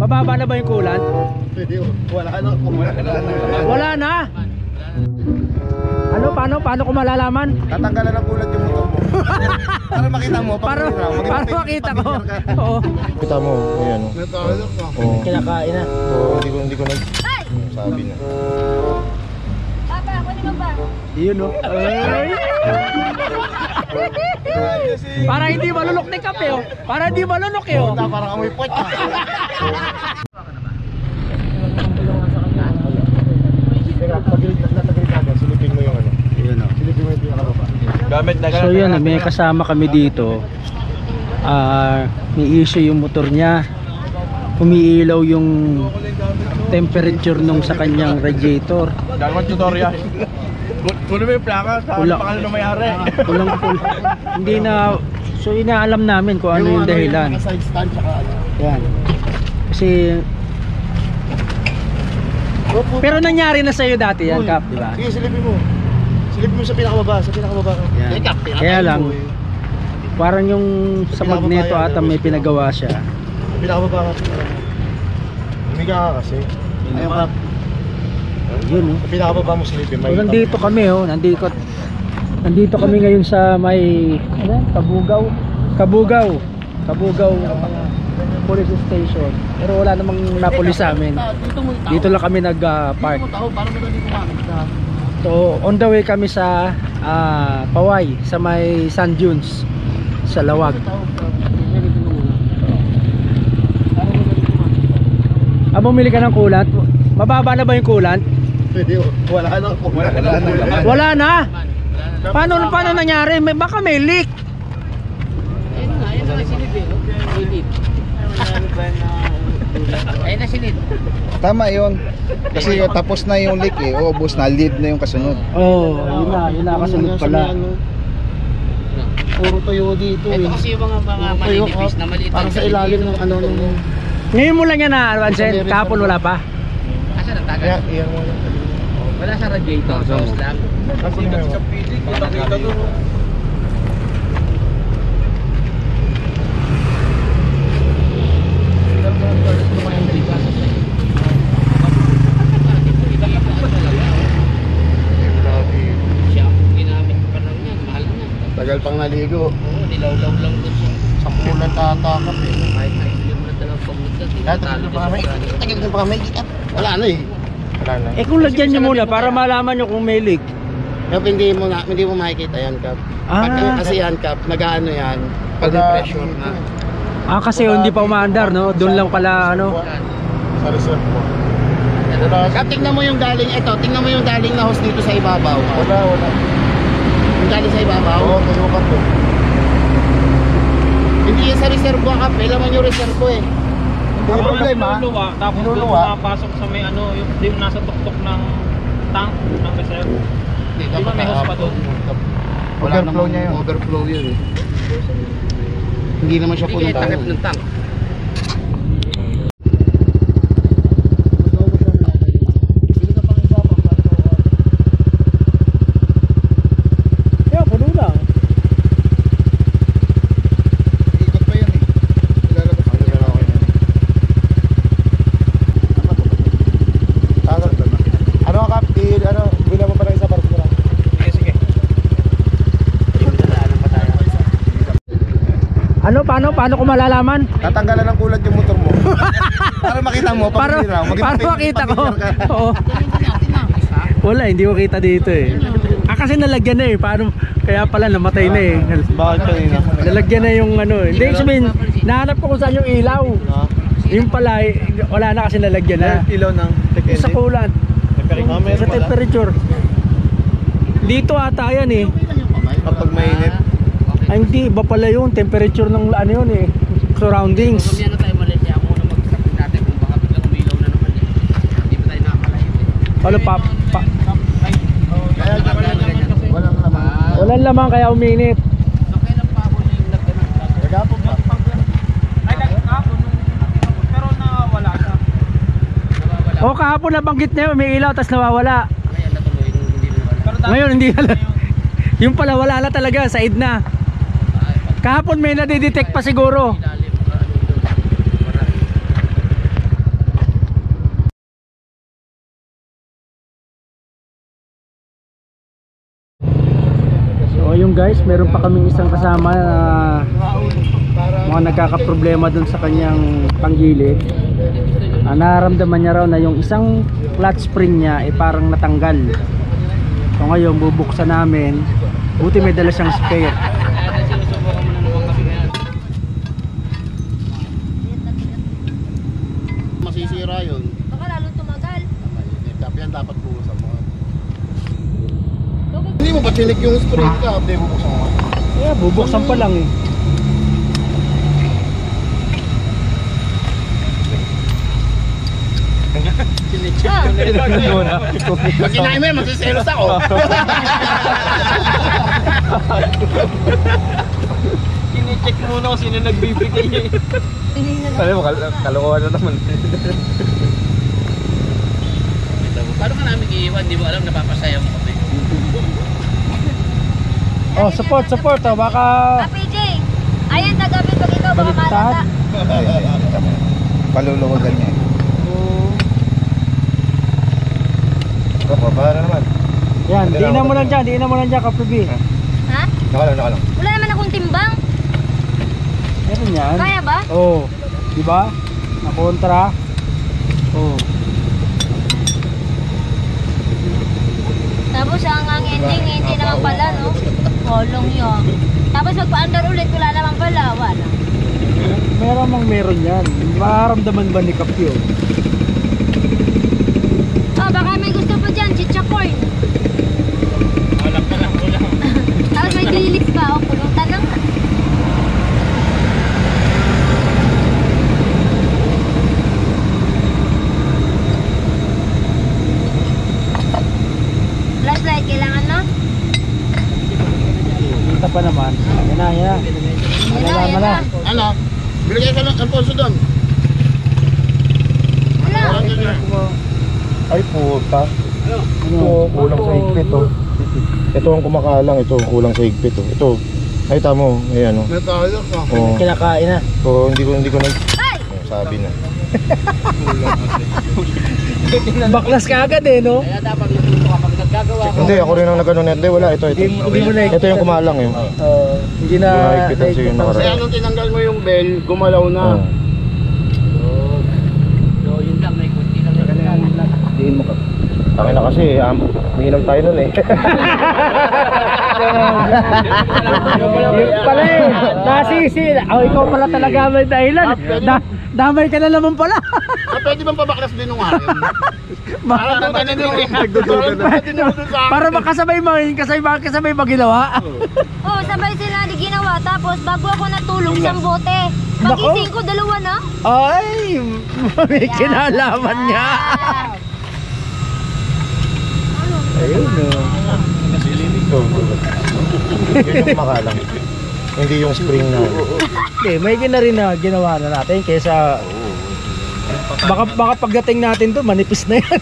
Mababa na ba yung coolant? Wala na. Wala na. Ano, paano ko malalaman? Tatanggalan ng coolant yung motor mo. Para makita mo. Para makita ko. Oo. Kita mo, ayan o. Kinakain na. Oo, hindi ko sabi na. Papa, ako naman ba? Yun o. Para hindi malunok ni kape o. Para hindi malunok eh o. Parang amoy pot. Silipin mo yung ano. Silipin mo yung pinakababa. So yun, may kasama kami dito. May issue yung motor niya. Umiilaw yung temperature nung sa kanyang radiator. Dalawang tutorial. Kunin mo yung plaka sa pangalan ng may-ari. Kulang. Hindi na. So inaalam namin kung ano yung dahilan. Yan. Kasi pero nangyari na sa'yo dati yan, Kap, di ba? Sige, silipin mo. Silipin mo sa pinakababa, Yan. Kaya lang, parang yung sa magneto ata may pinagawa siya. Pinakababa ka. Umiga ka kasi. Ayun ka. Yun o. Sa pinakababa mo silipin. So, nandito kami o. Nandito kami ngayon sa may Kabugaw police station. Pero wala namang napulis sa amin. Dito lang kami nag-park. So on the way kami sa Paway, sa may Sand Dunes, sa Lawag. Bumili ka ng coolant? Mababa na ba yung coolant? Wala na. Paano nangyari? Baka may leak. Ayun na silid. Tama yun. Kasi tapos na yung leak eh. Ubos na, lead na yung kasunod. Yun na kasunod pala. Puro tayo dito eh. Ito kasi yung mga malinipis na maliit. Parang sa ilalim ng ano nung... Ngayon mo lang yan na, Vincent. Kahapon wala pa. Asa ng tagal? Iyan mo lang. Wala sa radiator. Sauce lang. Kasi sa PD, kita doon. Tagal pang naligo. Oo, nilaw-law lang doon siya. Sa pulan tatakap eh. Kahit hindi mo na talagang pamunta. Tagal pa kami. Wala na eh. Wala na. Kung lagyan nyo muna para malaman nyo kung may leak. Kap, hindi mo makikita yan, Kap. Kasi yan, Kap, nag-ano yan, pag pressure na. Kasi hindi pa umaandar, no? Doon lang pala, ano? Sa reserve mo. Kap, tingnan mo yung galing, tingnan mo yung galing na hose dito sa ibabaw. Wala. Yung galing sa ibabaw? Oo, tunukan to. Hindi yan sa reservo, Kap. Laman yung reservo eh. Hindi problema. Tapos doon makapasok sa may ano, yung nasa tuktok ng tank ng reserve. Di ba may hose pa doon? Wala Overflow niya yun. Overflow yun eh. Hindi naman siya Hindi punong kaya takip ng tank. Puno lang. Ikot pa yun eh. Ilalabas ko na ako yun. Ano ka, bilang mo pa ng isa para sigurado. Sige. Ano, paano ko malalaman? Tatanggalan ng coolant yung motor mo. Para makita mo, Para makita ko. Oo. Wala, hindi ko kita dito eh. Kasi nalagyan na eh. Kaya pala namatay na eh. Bakit kanina? Nalagyan na yung ano. Hindi, sabihin, nahanap ko kung saan yung ilaw. Yung pala, wala na kasi nalagyan na. Ilaw ng Yung sa coolant. Sa temperature. Dito ata yan eh. Kapag mainit. Ay hindi, iba pala yun. Temperature ng ano yun eh. Surroundings. Kung yan na tayo Malaysia, ako muna mag-stop natin kung baka biglang umilaw na naman yan. Hindi pa tayo nakakalayo. Ano pa? Walang laman. Walang lamang kaya uminit. So kailan pa ako yung nagganang? Nagapon pa. Ay, nagkakapon pero nawala siya. O kahapon nabanggit na yun, may ilaw tapos nawawala. Kaya natuloy nung hindi na wala. Pero Ngayon hindi na. Yung pala wala na talaga, sa na. Kahapon may nadidetect pa siguro. Ilalim, ano doon. Ayun guys, meron pa kaming isang kasama na mga nagkakaproblema dun sa kanyang panggilid. Nararamdaman niya raw na yung isang clutch spring niya parang natanggal. So ngayon bubuksan namin. Buti may dala siyang spare. Masisira yun. Baka lalo tumagal. Yan dapat buhusan mo. Hindi mo ba chinik yung spring ka? Hindi bubuksan mo. Yeah, bubuksan pa lang eh. Pag kinain mo yan, masiselos ako. Kine-check muna kung sino nagbibigay eh. Alam mo, kalokohan na naman. Paano ka namin iiwan? Di mo alam, napapasaya mo kami. Oh, support. Oh, baka PJ, ayan tagapin pag ikaw baka Baliktad. malata. Paluluwagan niya. Para naman. yan, diinan mo lang dyan, Kaprobi. Ha? Nakalang. Wala naman akong timbang. Meron yan. Kaya ba? Oh, di ba? Nakontra. Oh. Tapos ang ending, hindi naman pala, no? Kolong yun. Tapos magpa-under ulit, wala naman pala. Wala. Meron yan. Mararamdaman ba ni Kapyo? Oh, baka may gusto po dyan, chicha corn. Walang. Tapos may dilis pa, oh, pulutan na nga. Flashlight, kailangan no? Kita pa naman. Yan na. Yan na. Ano? Bilagay ka ng Alfonso doon. Wala. Ay puta. Ito, kulang sa higpit oh. Ito ang kumakalang, ito kulang sa higpit oh. Ito. Ay tamo, ayan oh. May tayo ka. Oh. Kinakain na. So hindi ko nag Ay! sabi na. Baklas ka agad eh, no? Kaya dapat natuto kapag naggagawa ko. Hindi ako rin ang nagano net. Wala ito. Hindi mo na- Ito yung kumalang eh. Hindi na... Wala higpitan siya yung nakaraan. Kaya nung tinanggal mo yung bell, gumalaw na. Oh. So yun lang, may kunti lang. Diin mo ka. Akin na kasi, umiinom tayo nun eh. Yung pala eh, nasisi. Oh, ikaw pala talaga may dahilan. Damay ka na naman pala. Pwede bang pabaklas din nung akin? Para makasabay mo, kasabay ba ginawa? Oh, sabay sila di ginawa. Tapos bago ako natulog, isang bote. Pagising ko, dalawa na. Ay, may kinalaman niya. Ayun So, yun yung kumakalang. Hindi yung spring na. Hindi, may rin na ginawa na natin kaysa baka pagdating natin to manipis na yan.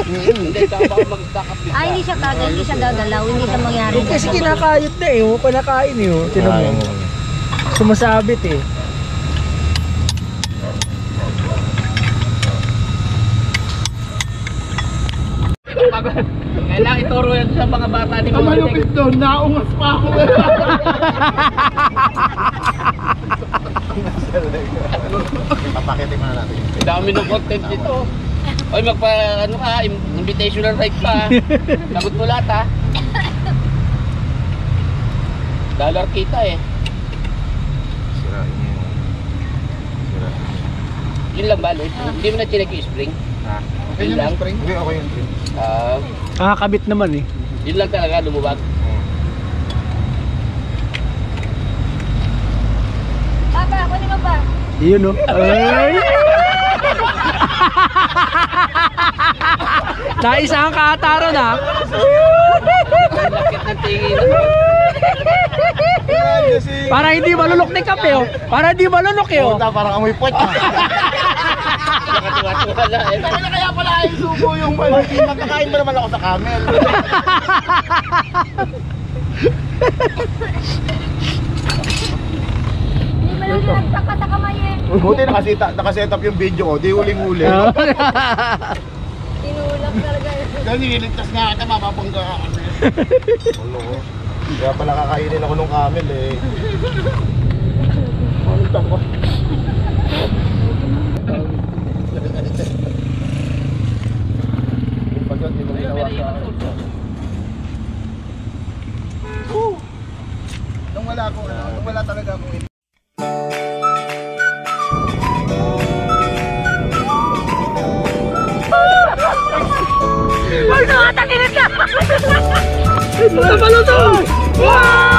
Hindi, baka magkakapit. Hindi siya kagad, hindi siya gagalaw, hindi siya mangyari. Kasi kinakayot na eh, kinakain eh. Tinan mo. Sumasabit eh. Kailangan ituro yan sa mga bata ni Ang malupit doon, naungas pa ako. Papakitin mo na natin. Dami ng content dito. Oy, ano ka, invitational ride pa. Lagot mo lahat ha. Dollar kita eh. Sirain niya yun. Yun lang balik. Hindi mo na chinek yung spring. Ha? Yun lang. Hindi, ako yung spring. Kabit naman eh. Yun lang talaga, lumubag. Papa, kunin mo pa. Yun oh. Ay! Naisa ang kaataro na. Lakit ng tingin. Para hindi malunok ni kape oh. Para hindi malunok eh oh. Puta, parang amoy pot. Nakatuwa-tuwa na eh. Kaya pala ay subo yung malaki. Nagkakain ba naman ako sa camel? Hindi mo lang nagsakat sa kamay eh. Buti nakaset up yung video ko, di huling-huli. Tinulak talaga. Dahil nililigtas nga kita, mapapangga ka kasi. Kaya pala kakainin ako ng camel eh. Pagkat hindi mo ginawa sa akin. Nung wala talaga akong Ay, nakatakilit na! Ito na pala to! Wow!